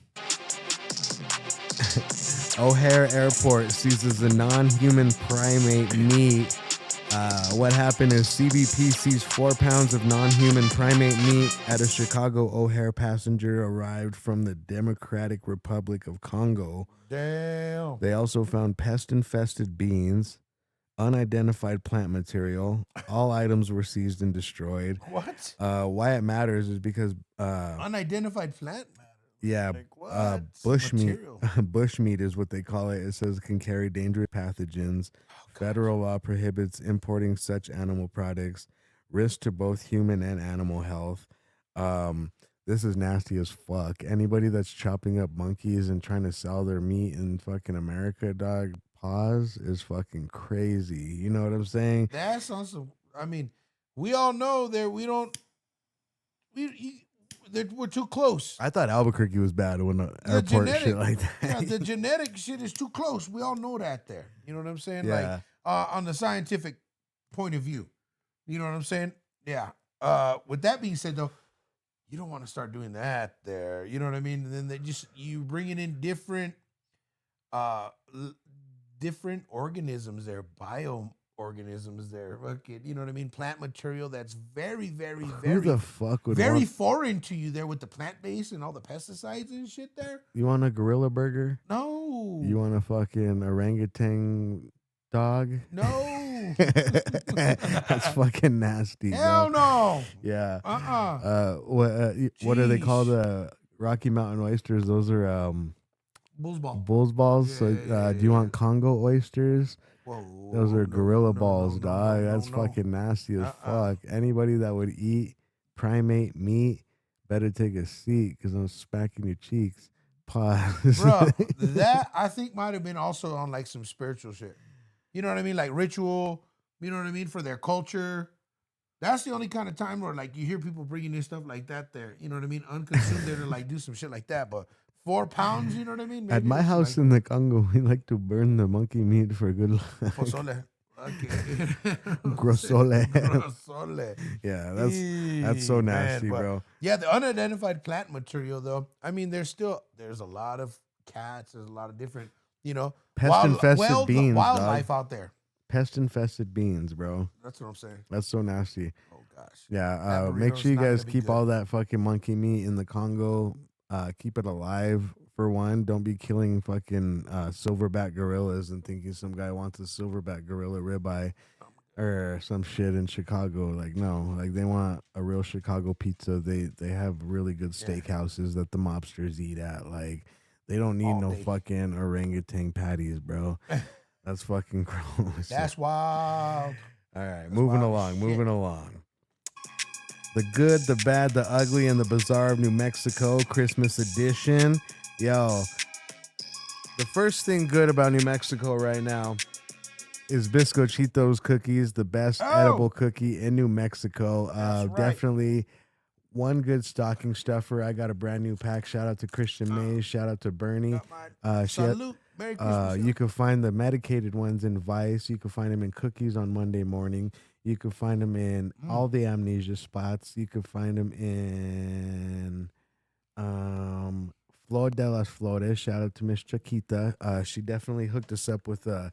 O'Hare Airport seizes a non-human primate meat. What happened is CBP seized 4 pounds of non-human primate meat at a Chicago O'Hare passenger arrived from the Democratic Republic of Congo. Damn. They also found pest-infested beans, unidentified plant material. All items were seized and destroyed. What? Why it matters is because Unidentified plant matter. yeah, Like what? bushmeat. Material. Bushmeat is what they call it. It says it can carry dangerous pathogens. Federal law prohibits importing such animal products. Risk to both human and animal health. This is nasty as fuck. Anybody that's chopping up monkeys and trying to sell their meat in fucking America, dog, pause, is fucking crazy. You know what I'm saying? That's on some. I mean, we all know that we don't. We're too close. I thought Albuquerque was bad when the airport shit like that. Yeah, the genetic shit is too close. We all know that there. You know what I'm saying? Yeah. Like on the scientific point of view. You know what I'm saying? Yeah. With that being said, though, you don't want to start doing that there. You know what I mean? And then they just you bringing in different different organisms there, bioorganisms there. Fucking, you know what I mean? Plant material that's very, very, Who very the fuck would very want? foreign to you there with the plant base and all the pesticides and shit there. You want a gorilla burger? No. You want a fucking orangutan dog? No. That's fucking nasty. Hell bro. no. Yeah. Uh-uh. What are they Jeez. called? Rocky Mountain oysters. Those are Bull's ball. bull's balls. So Yeah, do you want Congo oysters? Whoa. Those are gorilla no, balls, no, dog. no, That's no. fucking nasty as Uh-uh. fuck. Anybody that would eat primate meat better take a seat because I'm smacking your cheeks. Pause. Bro, that I think might have been also on like some spiritual shit. You know what I mean? Like ritual, you know what I mean? For their culture. That's the only kind of time where like you hear people bringing in stuff like that there. You know what I mean? Unconsumed there to like do some shit like that. But 4 pounds, you know what I mean? At Maybe my that's house like in the Congo, we like to burn the monkey meat for good luck. pozole. Okay. Grosole. Grosole. Yeah, that's so nasty, but- bro. Yeah, the unidentified plant material, though. I mean, there's a lot of cats. There's a lot of different, you know, Pest-infested beans, wildlife dog. out there. Pest infested beans, bro. That's what I'm saying. That's so nasty. Oh gosh. Yeah, That make burrito's sure you not gonna guys be keep good. all that fucking monkey meat in the Congo. Keep it alive for one. Don't be killing fucking silverback gorillas and thinking some guy wants a silverback gorilla ribeye or some shit in Chicago. Like no, like they want a real Chicago pizza. They have really good steakhouses that the mobsters eat at. Like they don't need All no day. fucking orangutan patties, bro. That's fucking gross. That's wild. All right, moving wild along, shit. The good, the bad, the ugly, and the bizarre of New Mexico Christmas edition. Yo, the first thing good about New Mexico right now is Bizcochitos cookies, the best edible cookie in New Mexico. That's right. Definitely one good stocking stuffer. I got a brand new pack. Shout out to Christian Mays. Shout out to Bernie. Salute. Merry Christmas. You can find the medicated ones in Vice. You can find them in cookies on Monday morning. You can find them in all the amnesia spots. You can find them in Flor de las Flores. Shout out to Miss Chiquita. She definitely hooked us up with a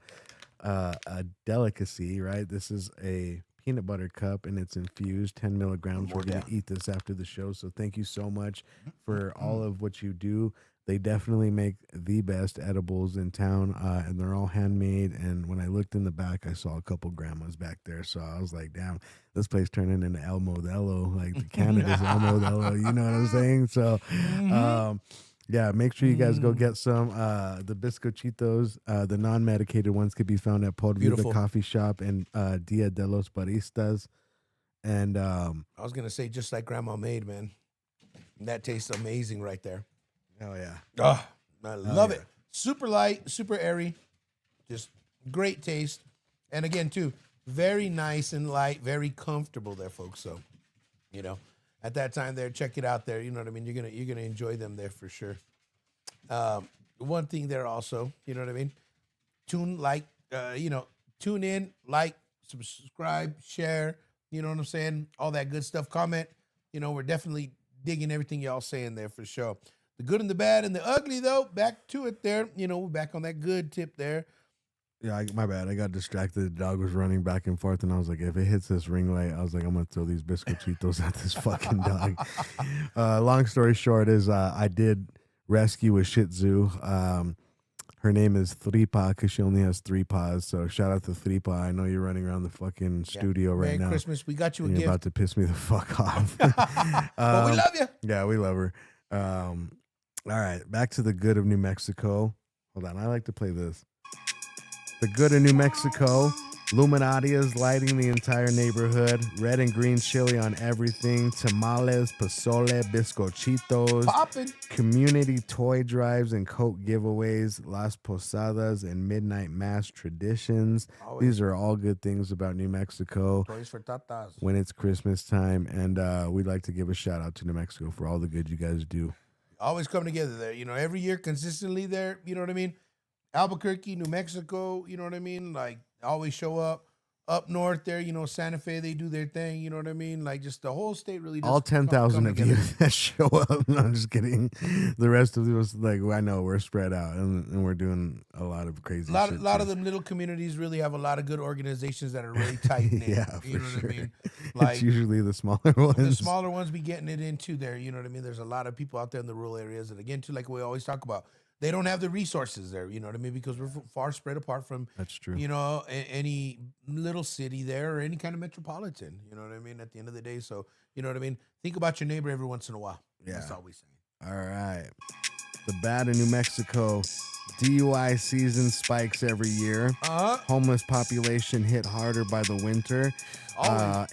delicacy, right? This is a peanut butter cup and it's infused 10 milligrams. We're going to eat this after the show. So thank you so much for all of what you do. They definitely make the best edibles in town, and they're all handmade. And when I looked in the back, I saw a couple grandmas back there. So I was like, damn, this place turning into El Modelo, like the Canada's El Modelo. You know what I'm saying? So, yeah, make sure you guys go get some. The Bizcochitos, the non-medicated ones, could be found at Por Vida Beautiful. Coffee Shop and Dia de los Baristas. And I was gonna say just like Grandma made, man. That tastes amazing right there. oh yeah, Oh, I love yeah. it. Super light, super airy, just great taste. And again, too, very nice and light, very comfortable there, folks. So, you know, at that time there, check it out there. You know what I mean? You're gonna enjoy them there for sure. One thing there also, you know what I mean? Tune in, like, subscribe, share. You know what I'm saying? All that good stuff. Comment. You know, we're definitely digging everything y'all saying there for sure. The good and the bad and the ugly, though, back to it there. You know, we're back on that good tip there. yeah. My bad. I got distracted. The dog was running back and forth, and I was like, if it hits this ring light, I was like, I'm gonna throw these Bizcochitos at this fucking dog. Long story short is, I did rescue a Shih Tzu. Her name is Thripa because she only has 3 paws. So shout out to Thripa. I know you're running around the fucking studio right Merry now. Christmas. We got you a And you're gift. about to piss me the fuck off. But we love you. Yeah, we love her. All right, back to the good of New Mexico. Hold on, I like to play this. The good of New Mexico. Luminati is lighting the entire neighborhood. Red and green chili on everything. Tamales, pozole, bizcochitos. Popping. Community toy drives and coat giveaways. Las Posadas and midnight mass traditions. Always. These are all good things about New Mexico Toys for tatas. when it's Christmas time. And we'd like to give a shout out to New Mexico for all the good you guys do. Always come together there. You know, every year consistently there. You know what I mean? Albuquerque, New Mexico. You know what I mean? Like, always show up. Up north there, you know, Santa Fe, they do their thing. You know what I mean? Like, just the whole state really does. All 10,000 come of you together. that show up. No, I'm just kidding. The rest of us, like, I know we're spread out and we're doing a lot of crazy A lot shit. of them little communities really have a lot of good organizations that are really tight knit. Yeah, for you know sure. what I mean? It's Like, usually the smaller ones. the smaller ones be getting it into there. You know what I mean? There's a lot of people out there in the rural areas that, again, too, like we always talk about, they don't have the resources there. You know what I mean? Because we're far spread apart from, That's true. you know, any little city there or any kind of metropolitan. You know what I mean? At the end of the day. So, you know what I mean? Think about your neighbor every once in a while. Yeah. That's all we saying. All right. The bad in New Mexico. DUI season spikes every year. Homeless population hit harder by the winter.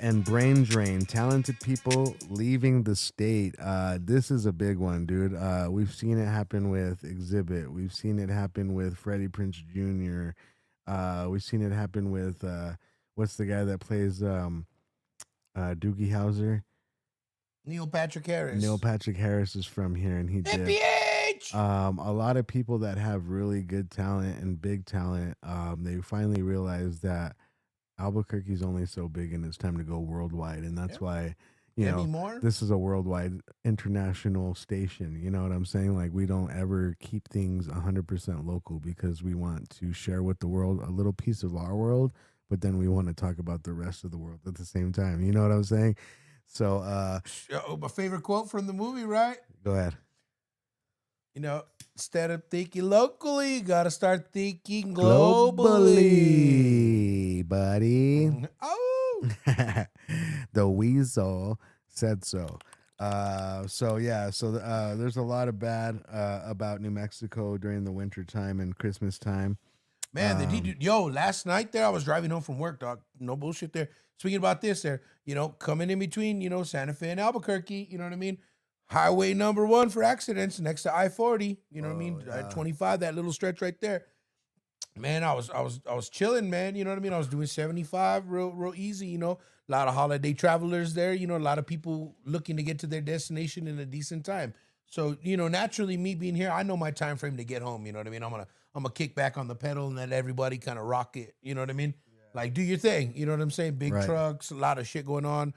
And brain drain. Talented people leaving the state. This is a big one, dude. We've seen it happen with Exhibit. We've seen it happen with Freddie Prinze Jr. We've seen it happen with what's the guy that plays Doogie Howser? Neil Patrick Harris. Neil Patrick Harris is from here, and he did. NPH! A lot of people that have really good talent and big talent, they finally realize that Albuquerque's only so big and it's time to go worldwide. And that's why, you know, Anymore? this is a worldwide international station. You know what I'm saying? Like, we don't ever keep things 100% local because we want to share with the world a little piece of our world, but then we want to talk about the rest of the world at the same time. You know what I'm saying? So, My favorite quote from the movie, right? go ahead. You know, instead of thinking locally, you got to start thinking globally. Buddy. Oh, The weasel said so. There's a lot of bad about New Mexico during the winter time and Christmas time. man, last night there, I was driving home from work, dog. No bullshit there. Speaking about this there, you know, coming in between, you know, Santa Fe and Albuquerque, you know what I mean? Highway number 1 for accidents next to I-40, you know what I mean? yeah. 25, that little stretch right there. Man, I was chilling, man. You know what I mean? I was doing 75 real easy, you know. A lot of holiday travelers there, you know, a lot of people looking to get to their destination in a decent time. So, you know, naturally me being here, I know my time frame to get home, you know what I mean? I'm gonna kick back on the pedal and let everybody kind of rock it, you know what I mean? Like, do your thing, you know what I'm saying? Big Right. trucks, a lot of shit going on.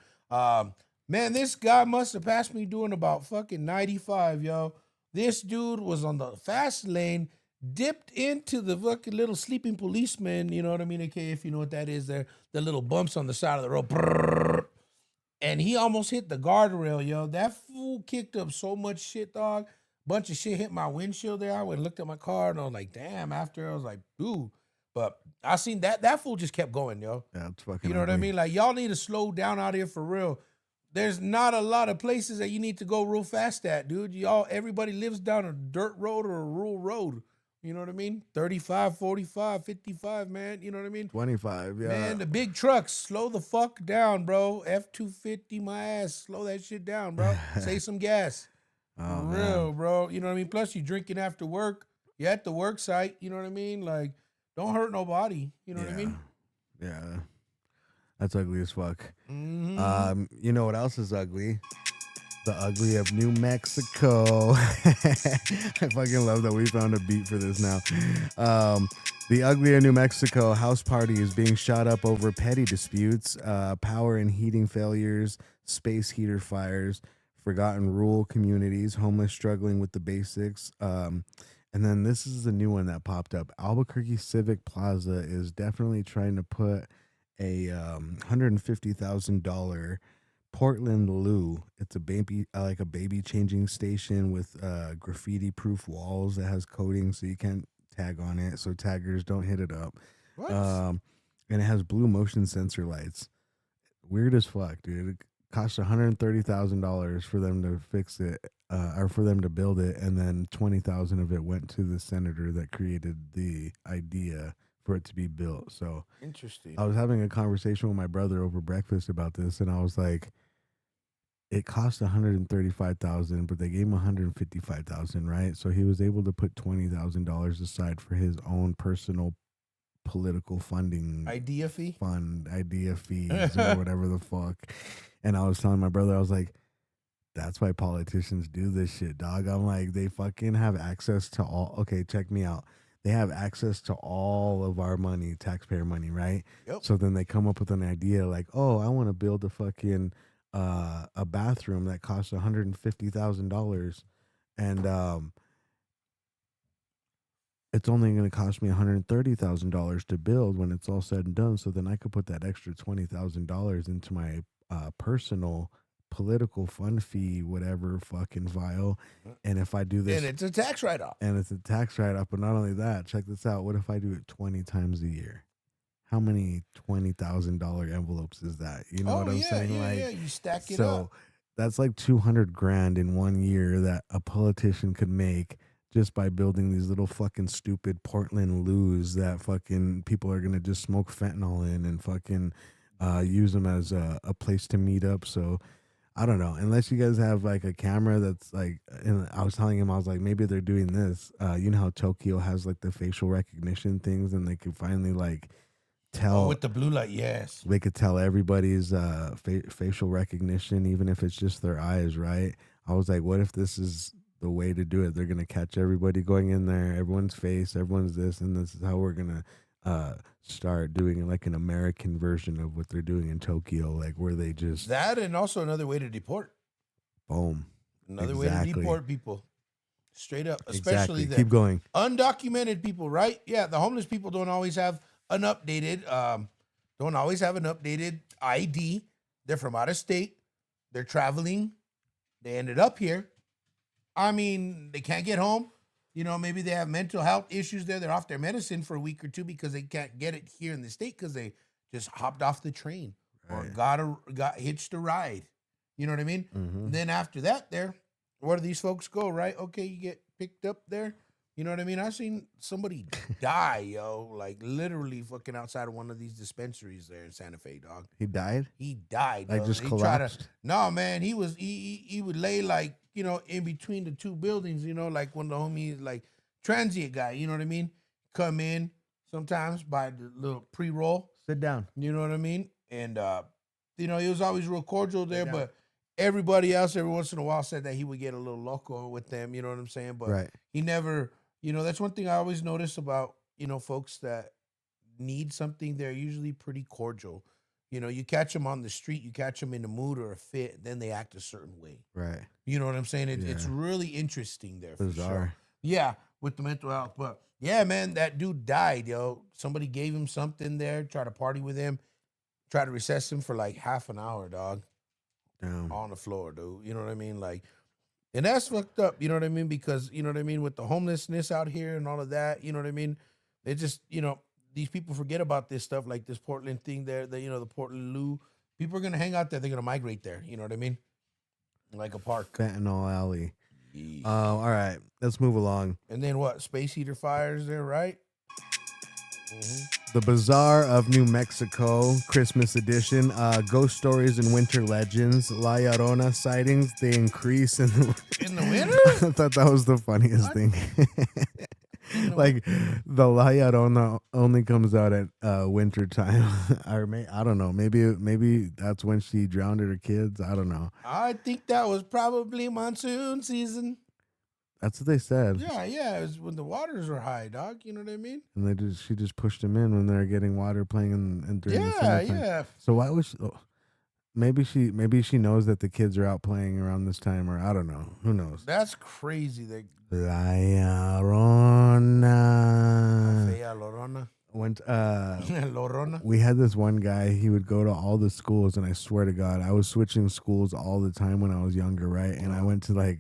Man, this guy must have passed me doing about fucking 95, yo. This dude was on the fast lane, dipped into the fucking little sleeping policeman, you know what I mean? Okay, if you know what that is, there, the little bumps on the side of the road. Brrr, and he almost hit the guardrail, yo. That fool kicked up so much shit, dog. bunch of shit hit my windshield there. I went and looked at my car and I was like, damn. After I was like, dude. But I seen that fool just kept going, yo. Yeah, it's fucking. You know what I ugly. mean? Like, y'all need to slow down out here for real. There's not a lot of places that you need to go real fast at, dude. Everybody lives down a dirt road or a rural road. You know what I mean? 35, 45, 55, man. You know what I mean? 25, yeah. Man, the big trucks, slow the fuck down, bro. F-250, my ass. Slow that shit down, bro. Save some gas. Oh, For man. real, bro. You know what I mean? Plus, you drinking after work. You're at the work site. You know what I mean? Like, don't hurt nobody. You know what I mean? Yeah. That's ugly as fuck. Mhm. You know what else is ugly? The ugly of New Mexico. I fucking love that we found a beat for this now. The ugly of New Mexico house party is being shot up over petty disputes, power and heating failures, space heater fires, forgotten rural communities, homeless struggling with the basics. And then this is the new one that popped up. Albuquerque Civic Plaza is definitely trying to put a $150,000 Portland Loo. It's a baby, like a baby changing station with graffiti proof walls that has coating so you can't tag on it, so taggers don't hit it up. What? And it has blue motion sensor lights. Weird as fuck, dude. It cost $130,000 for them to fix it, or for them to build it, and then 20,000 of it went to the senator that created the idea for it to be built. So Interesting. I was having a conversation with my brother over breakfast about this, and I was like, it cost $135,000, but they gave him $155,000, right? So he was able to put $20,000 aside for his own personal political funding Idea fee? idea fees or whatever the fuck. And I was telling my brother, I was like, that's why politicians do this shit, dog. I'm like, they fucking have access to all. Okay, check me out. They have access to all of our money, taxpayer money, right? Yep. So then they come up with an idea like, oh, I want to build a fucking a bathroom that costs $150,000, and it's only going to cost me $130,000 to build when it's all said and done. So then I could put that extra $20,000 into my personal political fund fee, whatever fucking vial. And if I do this, And it's a tax write-off. and it's a tax write-off, but not only that, check this out. What if I do it 20 times a year? How many $20,000 envelopes is that? You know what I'm saying? Yeah. You stack it so up. that's like 200 grand in 1 year that a politician could make just by building these little fucking stupid Portland loos that fucking people are gonna just smoke fentanyl in and fucking use them as a place to meet up. So I don't know, unless you guys have like a camera that's like, and I was telling him, I was like, maybe they're doing this. You know how Tokyo has like the facial recognition things, and they could finally like tell with the blue light, yes. they could tell everybody's facial recognition, even if it's just their eyes, right? I was like, what if this is the way to do it? They're gonna catch everybody going in there, everyone's face, everyone's this, and this is how we're gonna start doing like an American version of what they're doing in Tokyo, like where they just That, and also another way to deport. boom. Another way to Exactly. deport people. Straight up. Especially Exactly. the Keep going. undocumented people, right? Yeah, the homeless people don't always have an updated ID. They're from out of state. They're traveling. They ended up here. I mean, they can't get home. You know, maybe they have mental health issues there. They're off their medicine for a week or two because they can't get it here in the state because they just hopped off the train or got hitched a ride. You know what I mean? Mm-hmm. And then after that, where do these folks go, right? Okay, you get picked up there. You know what I mean? I seen somebody die, yo, like literally fucking outside of one of these dispensaries there in Santa Fe, dog. He died? He died. Like dog. just He collapsed? No, man, he would lay like, you know, in between the two buildings, you know, like one of the homies, like transient guy, you know what I mean? Come in sometimes by the little pre-roll. Sit down. You know what I mean? And, you know, he was always real cordial there, down. but everybody else every once in a while said that he would get a little loco with them, you know what I'm saying? But Right. he never, you know, that's one thing I always notice about, you know, folks that need something, they're usually pretty cordial. You know, you catch them on the street, you catch them in a mood or a fit, then they act a certain way. Right. You know what I'm saying? It's Yeah. really interesting there for Bizarre. sure. Yeah, with the mental health. But yeah, man, that dude died, yo. Somebody gave him something there, tried to party with him, tried to recess him for like half an hour, dog, Damn. on the floor, dude. You know what I mean? Like, And that's fucked up, you know what I mean? Because, you know what I mean, with the homelessness out here and all of that, you know what I mean? It just, these people forget about this stuff, like this Portland thing there, the Portland Loo. People are going to hang out there. They're going to migrate there, you know what I mean? Like a park. Fentanyl Alley. Yeesh. All right, let's move along. And then what? Space Heater fires there, right? The Bazaar of New Mexico, Christmas edition. Ghost stories and winter legends. La Llorona sightings, they increase in the, In the winter? I thought that was the funniest thing. Like, the La Llorona only comes out at winter time. Or I don't know. Maybe that's when she drowned her kids. I don't know. I think that was probably monsoon season. That's what they said. Yeah. It was when the waters were high, dog. You know what I mean? And she just pushed them in when they're getting water playing in during the summertime. Yeah. So why was she, maybe she knows that the kids are out playing around this time, or I don't know. Who knows? That's crazy. La Llorona. Fea Lorona. Went Lorona. we had this one guy, he would go to all the schools, and I swear to God, I was switching schools all the time when I was younger, right? And I went to like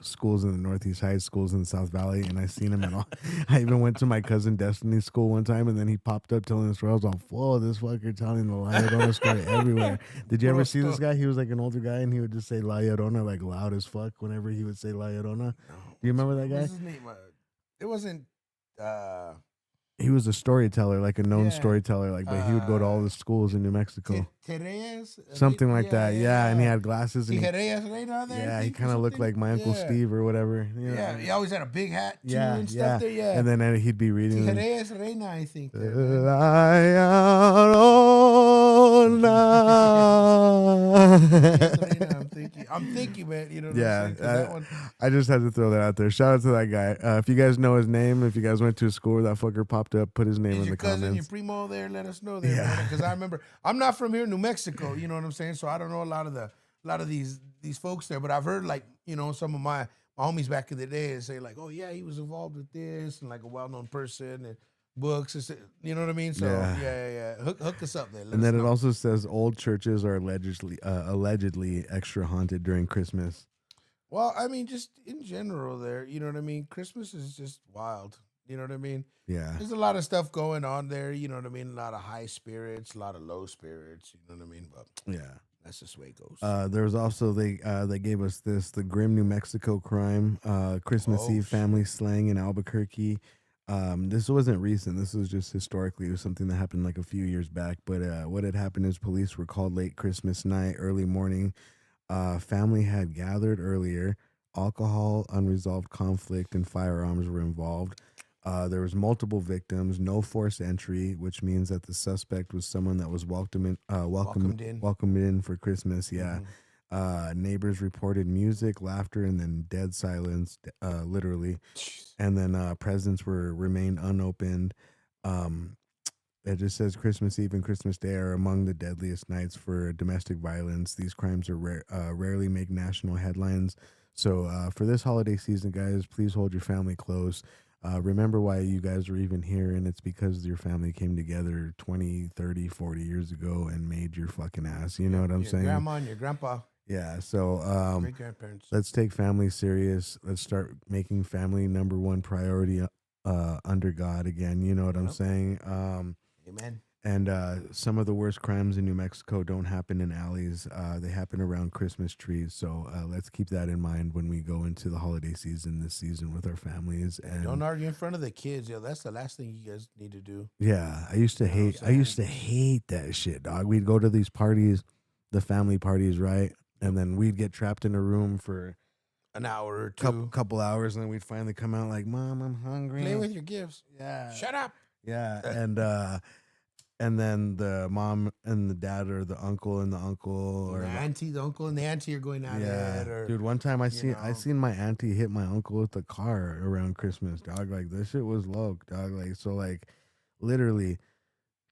schools in the Northeast High, schools in the South Valley, and I seen him at all. I even went to my cousin Destiny's school one time, and then he popped up telling the story. I was all, whoa, this fucker telling the La Llorona story everywhere. Did you ever see this guy? He was like an older guy, and he would just say La Llorona like loud as fuck whenever he would say La Llorona. Do you remember that guy? What's his name? It wasn't. He was a storyteller, like a known storyteller, like, but he would go to all the schools in New Mexico. Tereas? Something like that, yeah. And he had glasses. And Tereas Reina there? yeah, he kind of looked like my Uncle Steve or whatever. You know? Yeah, he always had a big hat too and stuff there, yeah. And then he'd be reading. Tereas Reina, I think. La Llorona. I'm thinking, man. You know what Yeah, I'm saying? 'Cause that one, I just had to throw that out there. Shout out to that guy. If you guys know his name, if you guys went to a school where that fucker popped up, put his name is in your the cousin, your comments. primo there? Let us know there, Yeah. Because I remember I'm not from here, New Mexico. You know what I'm saying? So I don't know a lot of these folks there, but I've heard like some of my homies back in the day and say like, oh yeah, he was involved with this and like a well known person and books. You know what I mean? So yeah. Hook us up there. Let And us then it know. also says old churches are allegedly extra haunted during Christmas. Well, I mean, just in general there, you know what I mean? Christmas is just wild. You know what I mean? Yeah. There's a lot of stuff going on there, you know what I mean? A lot of high spirits, a lot of low spirits, you know what I mean? But Yeah. that's just the way it goes. There was also they gave us the grim New Mexico crime, Christmas Eve family slaying in Albuquerque. This wasn't recent. This was just historically. It was something that happened like a few years back. But what had happened is police were called late Christmas night, early morning. Family had gathered earlier. Alcohol, unresolved conflict, and firearms were involved. There was multiple victims, no forced entry, which means that the suspect was someone that was welcomed in for Christmas. Yeah. Neighbors reported music, laughter, and then dead silence, literally. And then presents remained unopened. It just says Christmas Eve and Christmas Day are among the deadliest nights for domestic violence. These crimes are rarely make national headlines. So for this holiday season, guys, please hold your family close. Remember why you guys are even here, and it's because your family came together 20, 30, 40 years ago and made your fucking ass. You know what I'm saying? Your grandma and your grandpa. Yeah, so Great-grandparents. let's take family serious. Let's start making family number one priority under God again. You know what I'm saying? Amen. And some of the worst crimes in New Mexico don't happen in alleys. They happen around Christmas trees. So let's keep that in mind when we go into the holiday season this season with our families. And Don't argue in front of the kids. Yo, that's the last thing you guys need to do. yeah, I used to hate that shit, dog. We'd go to these parties, the family parties, right? And then we'd get trapped in a room for An hour or two. couple hours, and then we'd finally come out like, Mom, I'm hungry. Play with your gifts. Yeah. Shut up. Yeah, and then the mom and the dad or the uncle and the uncle or the auntie, the uncle, and the auntie are going at it. Or, dude, one time I seen my auntie hit my uncle with the car around Christmas, dog. Like, this shit was low, dog. Like, so like literally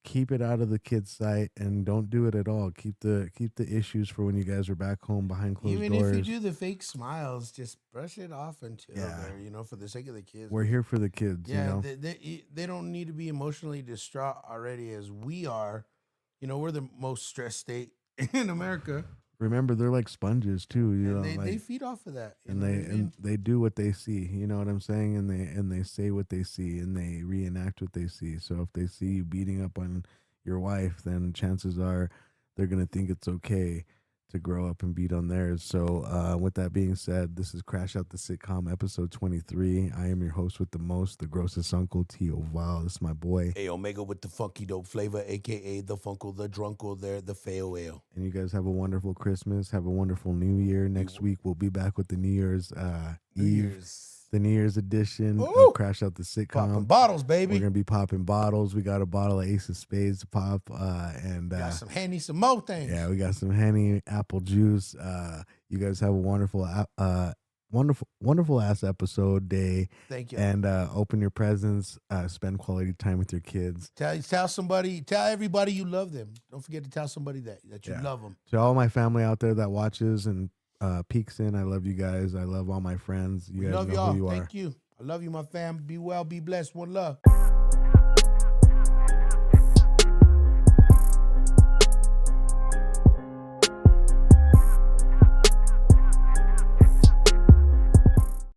keep it out of the kids' sight and don't do it at all. Keep the issues for when you guys are back home behind closed even doors. if you do the fake smiles, just brush it off and chill there, for the sake of the kids. We're here for the kids, yeah, you know? they don't need to be emotionally distraught already as we are. We're the most stressed state in America. remember they're like sponges too. You know, And like, they feed off of that. you and know they what I mean? and they do what they see. You know what I'm saying? And they say what they see, and they reenact what they see. So if they see you beating up on your wife, then chances are they're gonna think it's okay to grow up and beat on theirs. So with that being said, this is Crash Out the Sitcom, episode 23. I am your host with the most, the grossest uncle, T.O. Val. This is my boy. Hey, Omega with the funky dope flavor, aka the Funkle, the Drunkle, there, the Fail Ale. And you guys have a wonderful Christmas. Have a wonderful New Year. Next week we'll be back with the New Year's Eve, the New Year's edition Ooh. of Crash Out the Sitcom. Popping bottles, baby. We're gonna be popping bottles. We got a bottle of Ace of Spades to pop, and Got some Henny, some more things. yeah, we got some Henny, apple juice. You guys have a wonderful ass episode day. Thank you. And open your presents. Spend quality time with your kids. Tell somebody, tell everybody you love them. Don't forget to tell somebody that you Yeah. love them. To all my family out there that watches and peeks in, I love you guys. I love all my friends. You We guys love know y'all. who you are. Thank you. I love you, my fam. Be well, be blessed. One love.